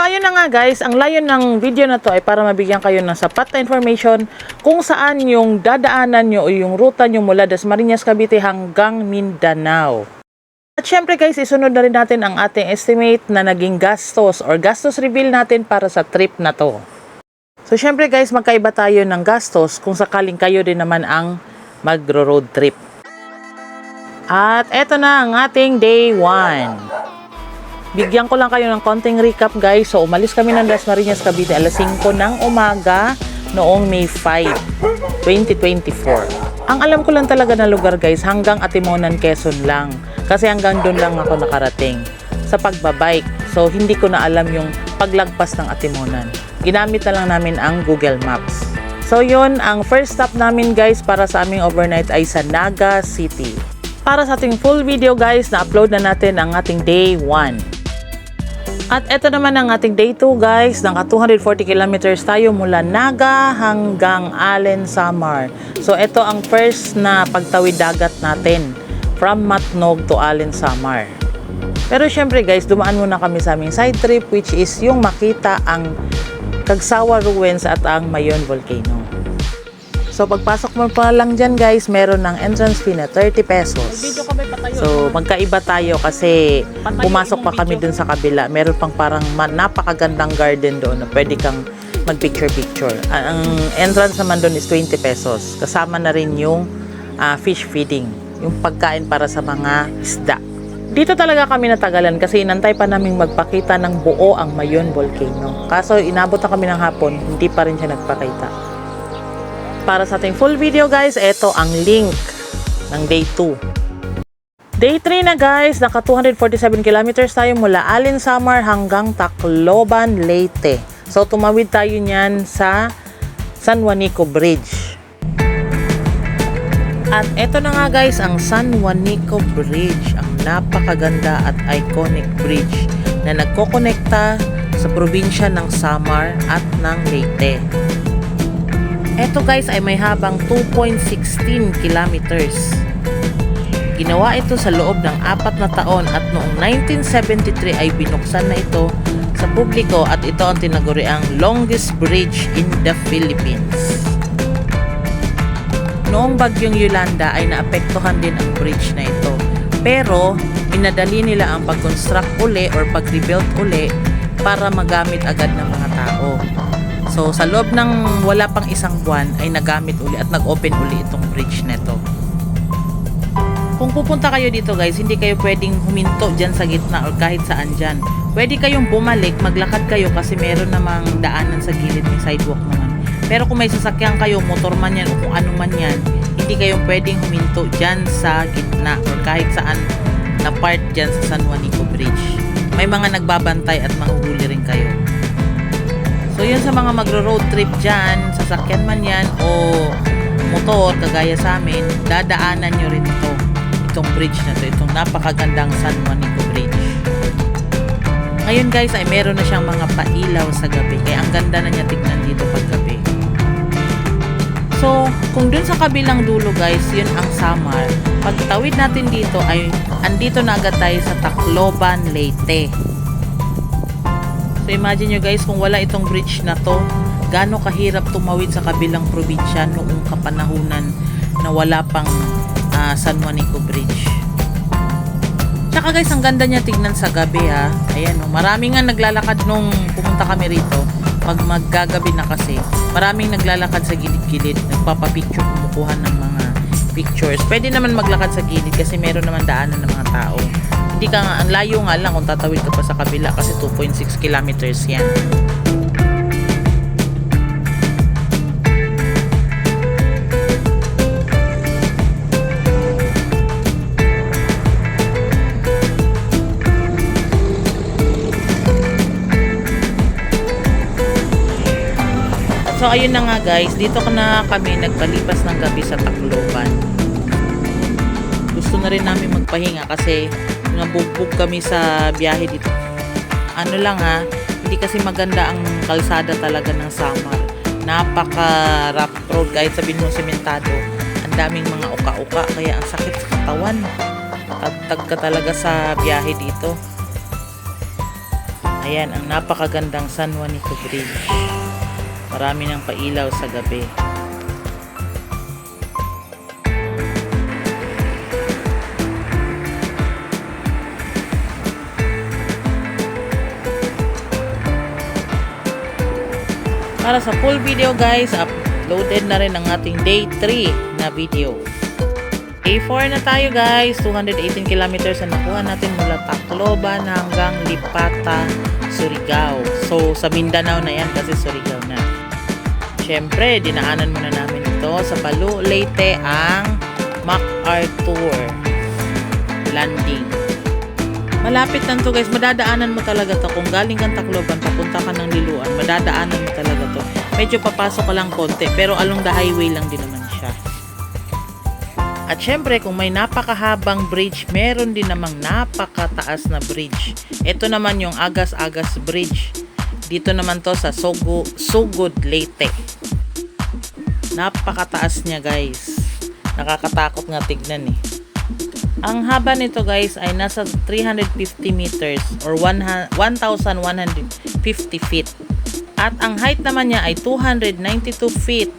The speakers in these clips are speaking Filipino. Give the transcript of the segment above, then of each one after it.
ayun na nga guys, ang layon ng video na to ay para mabigyan kayo ng sapat na information kung saan yung dadaanan nyo o yung ruta nyo mula Dasmariñas, Cavite hanggang Mindanao. At syempre guys, isunod na rin natin ang ating estimate na naging gastos or gastos reveal natin para sa trip na to. So syempre guys, magkaiba tayo ng gastos kung sakaling kayo din naman ang magro-road trip. At eto na ang ating day 1. Bigyan ko lang kayo ng konting recap guys. So umalis kami ng Dasmariñas, Cavite alas 5 ng umaga noong May 5, 2024. Ang alam ko lang talaga na lugar guys, hanggang Atimonan, Quezon lang. Kasi hanggang doon lang ako nakarating sa pagbabike. So hindi ko na alam yung paglagpas ng Atimonan. Ginamit na lang namin ang Google Maps. So yun, ang first stop namin guys para sa aming overnight ay sa Naga City. Para sa ating full video guys, na-upload na natin ang ating day 1. At eto naman ang ating day 2 guys, naka 240 kilometers tayo mula Naga hanggang Allen Samar. So ito ang first na pagtawid dagat natin from Matnog to Allen Samar. Pero syempre guys, dumaan muna kami sa aming side trip which is yung makita ang Cagsawa Ruins at ang Mayon Volcano. So pagpasok mo pa lang dyan guys, meron ng entrance fee na 30 pesos. So magkaiba tayo kasi pumasok pa kami dun sa kabila. Meron pang parang napakagandang garden doon na pwede kang mag-picture-picture. Ang entrance naman doon is 20 pesos. Kasama na rin yung fish feeding, yung pagkain para sa mga isda. Dito talaga kami natagalan kasi inantay pa naming magpakita ng buo ang Mayon Volcano. Kaso inabot na kami ng hapon, hindi pa rin siya nagpakita. Para sa ating full video guys, ito ang link ng day 2. Day 3 na guys, naka 247 kilometers tayo mula Allen Samar hanggang Tacloban, Leyte. So tumawid tayo niyan sa San Juanico Bridge. At ito na nga guys, ang San Juanico Bridge, ang napakaganda at iconic bridge na nagkokonekta sa probinsya ng Samar at ng Leyte. Ito guys ay may habang 2.16 kilometers. Ginawa ito sa loob ng 4 na taon at noong 1973 ay binuksan na ito sa publiko at ito ang tinaguriang longest bridge in the Philippines. Noong bagyong Yolanda ay naapektuhan din ang bridge na ito. Pero minadali nila ang pag-construct uli or pag-rebuild uli para magamit agad ng mga tao. So, sa loob ng wala pang isang buwan ay nagamit uli at nag-open uli itong bridge neto. Kung pupunta kayo dito guys, hindi kayo pwedeng huminto dyan sa gitna or kahit saan dyan. Pwede kayong bumalik, maglakad kayo kasi meron namang daanan sa gilid, may sidewalk naman. Pero kung may sasakyan kayo, motor man yan o kung ano man yan, hindi kayo pwedeng huminto dyan sa gitna or kahit saan na part dyan sa San Juanico Bridge. May mga nagbabantay at mahuhuli rin kayo. So yun sa mga magro-road trip dyan, sasakyan man yan o motor, kagaya sa amin, dadaanan nyo rin itong bridge na to, itong napakagandang San Juanico Bridge. Ngayon guys ay meron na siyang mga pailaw sa gabi, kaya ang ganda na niya tignan dito pag gabi. So kung dun sa kabilang dulo guys, yun ang Samar. Pagtawid natin dito ay andito na agad tayo sa Tacloban, Leyte. So imagine nyo guys, kung wala itong bridge na to, gaano kahirap tumawid sa kabilang probinsya noong kapanahunan na wala pang San Juanico Bridge. Tsaka guys, ang ganda niya tignan sa gabi ha. Ayan o, maraming nga naglalakad nung pumunta kami rito. Pag maggagabi na kasi, maraming naglalakad sa gilid-gilid, nagpapapicture, kumukuha ng mga pictures. Pwede naman maglakad sa gilid kasi meron naman daanan ng mga tao. Hindi ka nga, ang layo nga lang kung tatawid ka pa sa kabila kasi 2.6 kilometers yan. So ayun na nga guys, dito na kami nagpalipas ng gabi sa Tacloban. Gusto na rin namin magpahinga kasi nabugbog kami sa biyahe dito. Ano lang ha, hindi kasi maganda ang kalsada talaga ng Samar. Napaka rough road, kahit sabihin mo sementado. Ang daming mga uka-uka, kaya ang sakit sa katawan. Tagtag ka talaga sa biyahe dito. Ayan, ang napakagandang San Juanico Bridge. Marami ng pailaw sa gabi. Para sa full video guys, uploaded na rin ang ating day 3 na video. Day 4 na tayo guys, 218 kilometers na nakuha natin mula Tacloban hanggang Lipata, Surigao. So sa Mindanao na yan kasi Surigao na. Siyempre, dinaanan muna namin ito sa Balu, Leyte ang MacArthur Landing. Malapit lang to guys, madadaanan mo talaga to. Kung galing kang Tacloban, papunta ka ng Liloan, madadaanan mo talaga to. Medyo papasok ka lang konti, pero along the highway lang din naman siya. At syempre, kung may napakahabang bridge, meron din namang napakataas na bridge. Ito naman yung Agas-Agas Bridge. Dito naman to sa Sugod, Leyte. Napakataas niya guys. Nakakatakot nga tignan eh. Ang haba nito guys ay nasa 350 meters or 1,150 feet. At ang height naman niya ay 292 feet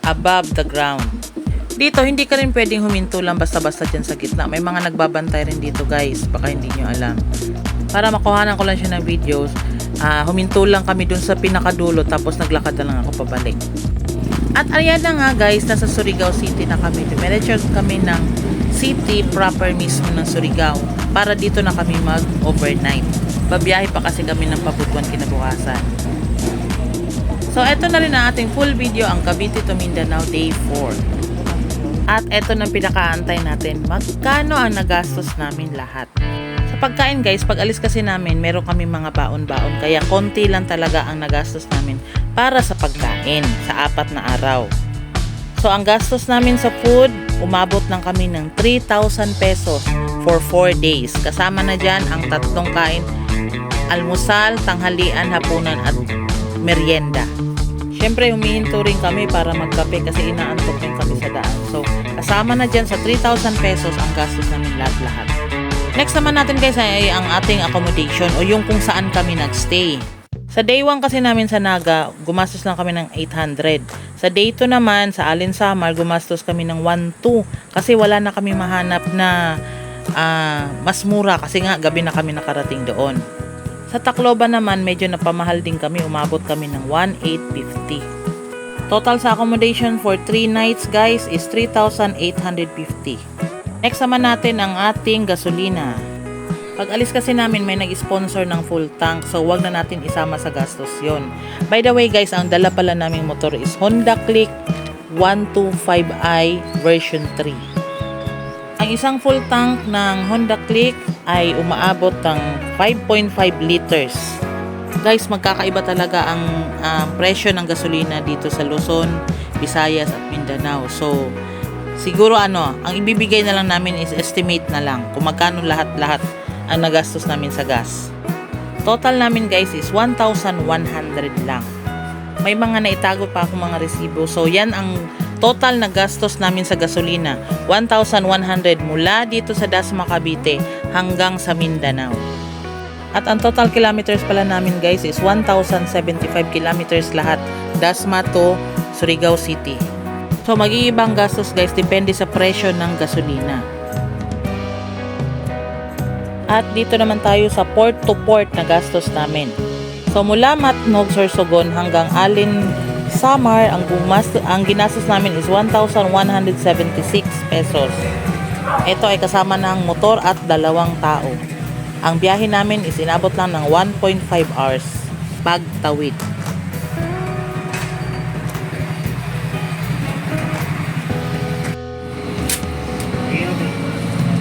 above the ground. Dito hindi ka rin pwedeng huminto lang basta-basta dyan sa gitna. May mga nagbabantay rin dito guys, baka hindi nyo alam. Para makuhanan ko lang siya ng videos, huminto lang kami dun sa pinakadulo tapos naglakad na lang ako pabalik. At ayan na nga guys, nasa Surigao City na kami. Dumiretso kami ng city proper mismo ng Surigao para dito na kami mag-overnight. Babiyahe pa kasi kami ng Pabutuan kinabukasan. So eto na rin ang ating full video, ang Cavite to Mindanao Day 4. At eto na pinakaantay natin, magkano ang nagastos namin lahat. Sa pagkain guys, pag alis kasi namin, meron kami mga baon-baon, kaya konti lang talaga ang nagastos namin para sa pagkain sa 4 na araw. So ang gastos namin sa food, umabot lang kami ng 3,000 pesos for 4 days. Kasama na dyan ang 3 kain, almusal, tanghalian, hapunan at merienda. Siyempre humihinto rin kami para magkape kasi inaantok din kami sa daan. So kasama na dyan sa 3,000 pesos ang gastos namin lahat-lahat. Next naman natin guys ay ang ating accommodation o yung kung saan kami nagstay. Sa day 1 kasi namin sa Naga, gumastos lang kami ng 800. Sa day 2 naman, sa Alin Samar, gumastos kami ng 1,200 kasi wala na kami mahanap na mas mura kasi nga gabi na kami nakarating doon. Sa Tacloban naman, medyo napamahal din kami, umabot kami ng 1,850. Total sa accommodation for 3 nights guys is 3,850. Next naman natin ang ating gasolina. Pag alis kasi namin may nag-sponsor ng full tank, so wag na natin isama sa gastos yon. By the way guys, ang dala pala naming motor is Honda Click 125i version 3. Ang isang full tank ng Honda Click ay umaabot ng 5.5 liters. Guys, magkakaiba talaga ang presyo ng gasolina dito sa Luzon, Visayas at Mindanao. So siguro ang ibibigay na lang namin is estimate na lang kung magkano lahat-lahat ang nagastos namin sa gas. Total namin guys is 1,100 lang. May mga naitago pa akong mga resibo. So yan ang total na gastos namin sa gasolina. 1,100 mula dito sa Dasma Cavite hanggang sa Mindanao. At ang total kilometers pala namin guys is 1,075 kilometers lahat. Dasma to Surigao City. So mag-iibang gastos guys depende sa presyo ng gasolina. At dito naman tayo sa port to port na gastos namin. So mula Matnog, Sorsogon hanggang Alin Samar, ang ginastos namin is 1,176 pesos. Ito ay kasama ng motor at 2 tao. Ang biyahe namin is inabot lang ng 1.5 hours pagtawid.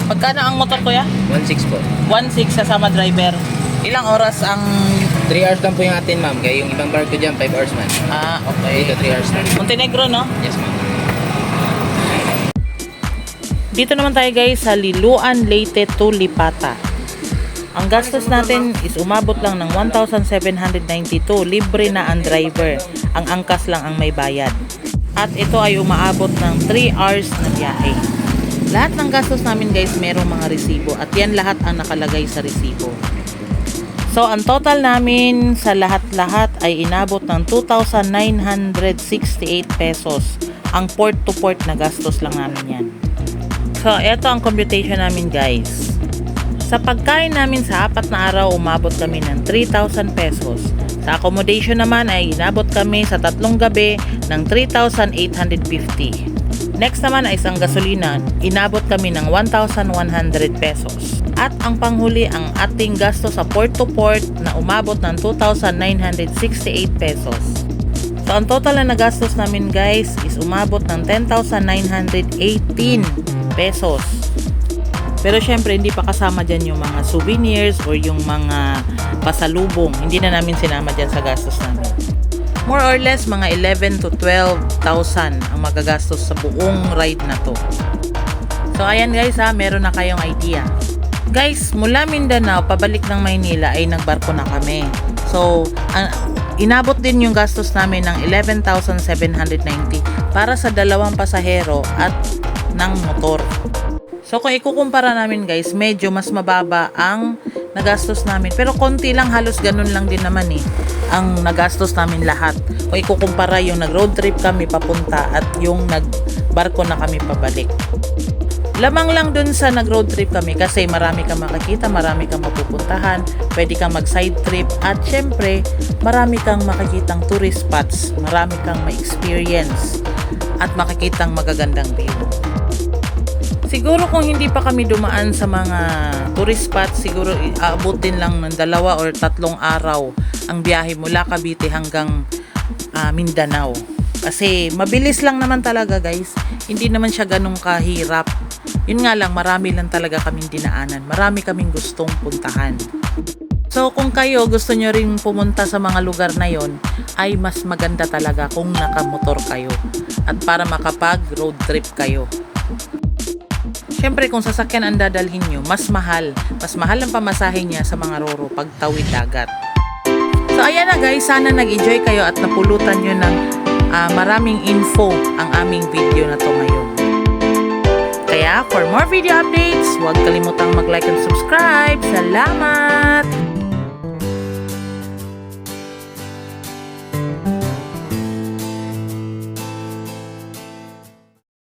Magkano ang motor kuya? 1.6 po. 1.6 kasama driver. Ilang oras ang... 3 hours lang po yung atin, ma'am. Kaya yung ibang barko dyan, 5 hours man. Okay. Dito, 3 hours lang. Montenegro, no? Yes, ma'am. Dito naman tayo guys sa Liloan, Leyte to Lipata. Ang gastos natin is umabot lang ng 1,792. Libre na ang driver. Ang angkas lang ang may bayad. At ito ay umaabot ng 3 hours na biyahe. Lahat ng gastos namin guys merong mga resibo at yan lahat ang nakalagay sa resibo. So So, ang total namin sa lahat-lahat ay inabot ng 2,968 pesos. Ang port-to-port na gastos lang namin yan. So, eto ang computation namin guys. Sa pagkain namin sa 4 na araw, umabot kami ng 3,000 pesos. Sa accommodation naman ay inabot kami sa 3 gabi ng 3,850. Next naman ay isang gasolina, inabot kami ng 1,100 pesos. At ang panghuli, ang ating gasto sa port-to-port na umabot ng 2,968 pesos. So, ang total na nagastos namin guys is umabot ng 10,918 pesos. Pero syempre, hindi pa kasama dyan yung mga souvenirs or yung mga pasalubong. Hindi na namin sinama dyan sa gastos namin. More or less, mga 11 to 12,000 ang magagastos sa buong ride na to. So, ayan guys ha, meron na kayong idea. Guys, mula Mindanao, pabalik ng Maynila ay nagbarko na kami. So, inabot din yung gastos namin ng 11,790 para sa 2 pasahero at ng motor. So, kung ikukumpara namin guys, medyo mas mababa ang nagastos namin. Pero konti lang, halos ganun lang din naman ang nagastos namin lahat. Kung ikukumpara yung nag-road trip kami papunta at yung nagbarko na kami pabalik. Lamang lang dun sa nag-road trip kami kasi marami kang makikita, marami kang mapupuntahan, pwede kang mag-side trip at syempre, marami kang makikitang tourist spots, marami kang ma-experience at makikitang magagandang view. Siguro kung hindi pa kami dumaan sa mga tourist spots, siguro aabutin lang ng 2 or 3 araw ang biyahe mula Cavite hanggang Mindanao. Kasi mabilis lang naman talaga guys. Hindi naman siya ganun kahirap. Yun nga lang, marami lang talaga kaming dinaanan. Marami kaming gustong puntahan. So kung kayo gusto nyo rin pumunta sa mga lugar na yon, ay mas maganda talaga kung nakamotor kayo. At para makapag road trip kayo. Siyempre, kung sasakyan ang dadalhin nyo, mas mahal. Mas mahal ang pamasahe niya sa mga roro pag tawid dagat. So, ayan na guys. Sana nag-enjoy kayo at napulutan nyo ng maraming info ang aming video na to ngayon. Kaya, for more video updates, huwag kalimutang mag-like and subscribe. Salamat!